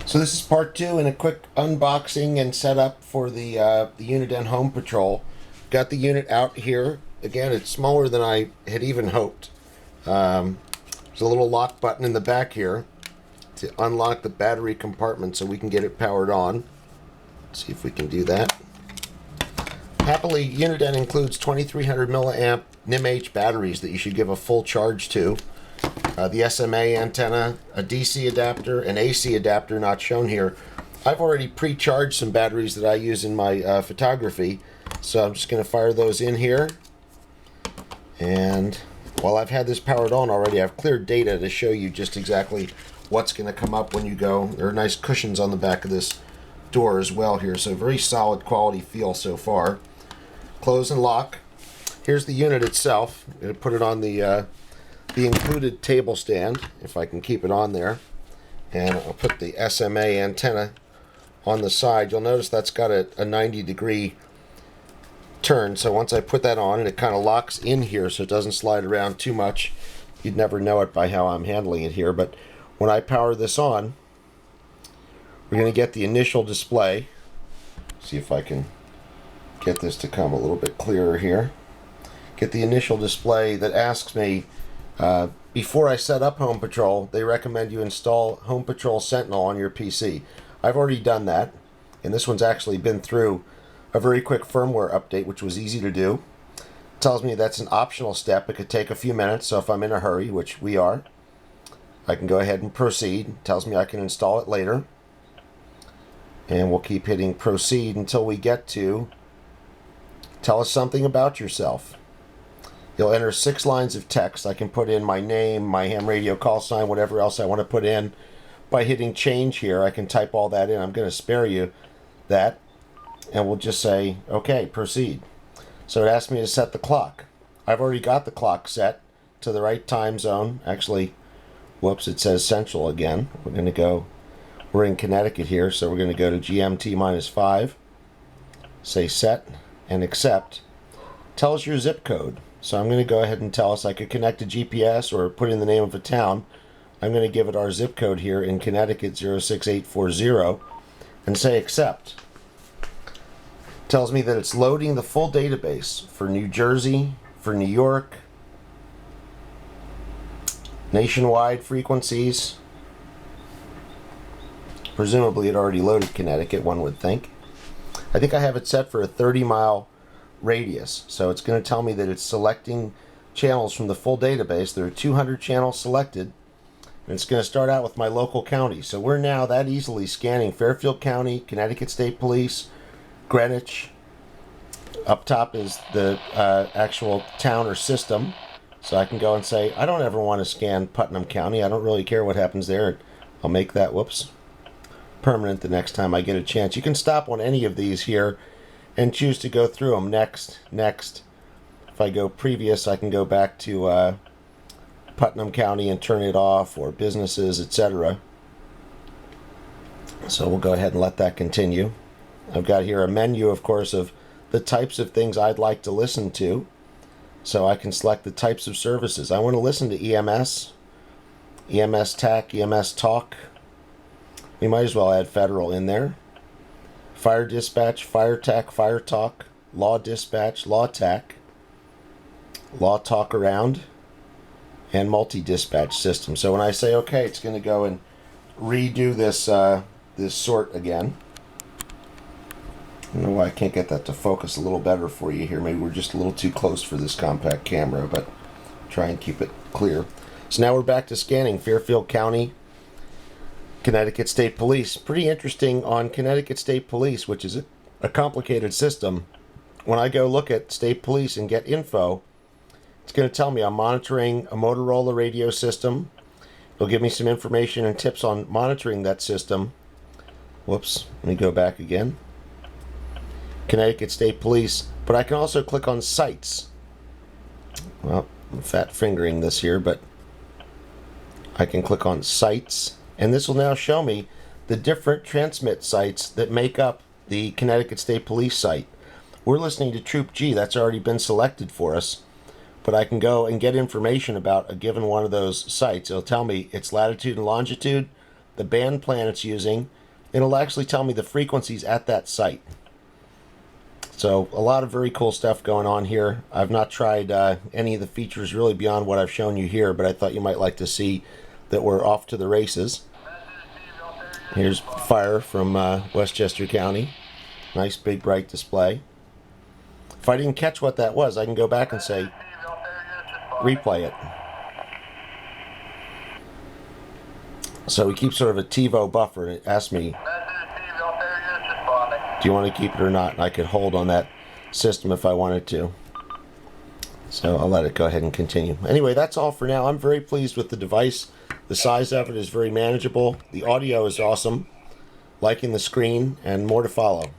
So this is part two in a quick unboxing and setup for the Uniden Home Patrol. Got the unit out here. Again, it's smaller than I had even hoped. There's a little lock button in the back here to unlock the battery compartment so we can get it powered on. Let's see if we can do that. Happily, Uniden includes 2300 milliamp NIMH batteries that you should give a full charge to. The SMA antenna, a DC adapter, an AC adapter not shown here. I've already pre-charged some batteries that I use in my photography, so I'm just going to fire those in here. And while I've had this powered on already, I've cleared data to show you just exactly what's going to come up when you go. There are nice cushions on the back of this door as well here, so very solid quality feel so far. Close and lock. Here's the unit itself. I'm going to put it on the included table stand, if I can keep it on there, and I'll put the SMA antenna on the side. You'll notice that's got a 90-degree turn, so once I put that on, and it kind of locks in here so it doesn't slide around too much. You'd never know it by how I'm handling it here, but when I power this on, we're going to get the initial display. See if I can get this to come a little bit clearer here. Get the initial display that asks me, before I set up Home Patrol, they recommend you install Home Patrol Sentinel on your PC. I've already done that, and this one's actually been through a very quick firmware update, which was easy to do. It tells me that's an optional step. It could take a few minutes, so if I'm in a hurry, which we are, I can go ahead and proceed. It tells me I can install it later. And we'll keep hitting proceed until we get to tell us something about yourself. You'll enter 6 lines of text. I can put in my name, my ham radio call sign, whatever else I want to put in. By hitting change here, I can type all that in. I'm going to spare you that. And we'll just say, okay, proceed. So it asks me to set the clock. I've already got the clock set to the right time zone. Actually, whoops, it says Central again. We're in Connecticut here, so we're going to go to GMT -5. Say set and accept. Tell us your zip code. So I'm going to go ahead and tell us I could connect to GPS or put in the name of a town. I'm going to give it our zip code here in Connecticut, 06840, and say accept. Tells me that it's loading the full database for New Jersey, for New York, nationwide frequencies. Presumably it already loaded Connecticut, one would think. I think I have it set for a 30-mile radius, so it's going to tell me that it's selecting channels from the full database. There are 200 channels selected, and it's going to start out with my local county. So we're now that easily scanning Fairfield County, Connecticut State Police, Greenwich. Up top is the actual town or system, so I can go and say I don't ever want to scan Putnam County. I don't really care what happens there. I'll make that permanent the next time I get a chance. You can stop on any of these here and choose to go through them. Next. If I go previous, I can go back to Putnam County and turn it off, or businesses, etc. So we'll go ahead and let that continue. I've got here a menu, of course, of the types of things I'd like to listen to. So I can select the types of services. I want to listen to EMS, EMS TAC, EMS Talk. We might as well add federal in there. Fire dispatch, fire TAC, fire talk, law dispatch, law TAC, law talk around, and multi-dispatch system. So when I say okay, it's going to go and redo this sort again. I don't know why I can't get that to focus a little better for you here. Maybe we're just a little too close for this compact camera, but try and keep it clear. So now we're back to scanning Fairfield County, Connecticut State Police. Pretty interesting on Connecticut State Police, which is a complicated system. When I go look at State Police and get info, it's going to tell me I'm monitoring a Motorola radio system. It'll give me some information and tips on monitoring that system. Whoops, let me go back again. Connecticut State Police, but I can also click on sites. Well, I'm fat fingering this here, but I can click on sites, and this will now show me the different transmit sites that make up the Connecticut State Police site. We're listening to Troop G. That's already been selected for us, but I can go and get information about a given one of those sites. It'll tell me its latitude and longitude, the band plan it's using. It'll actually tell me the frequencies at that site. So a lot of very cool stuff going on here. I've not tried any of the features really beyond what I've shown you here, but I thought you might like to see that we're off to the races. Here's fire from Westchester County. Nice big bright display. If I didn't catch what that was, I can go back and say, replay it. So we keep sort of a TiVo buffer, and it asks me, do you want to keep it or not? And I could hold on that system if I wanted to. So I'll let it go ahead and continue. Anyway, that's all for now. I'm very pleased with the device. The size of it is very manageable. The audio is awesome. Liking the screen, and more to follow.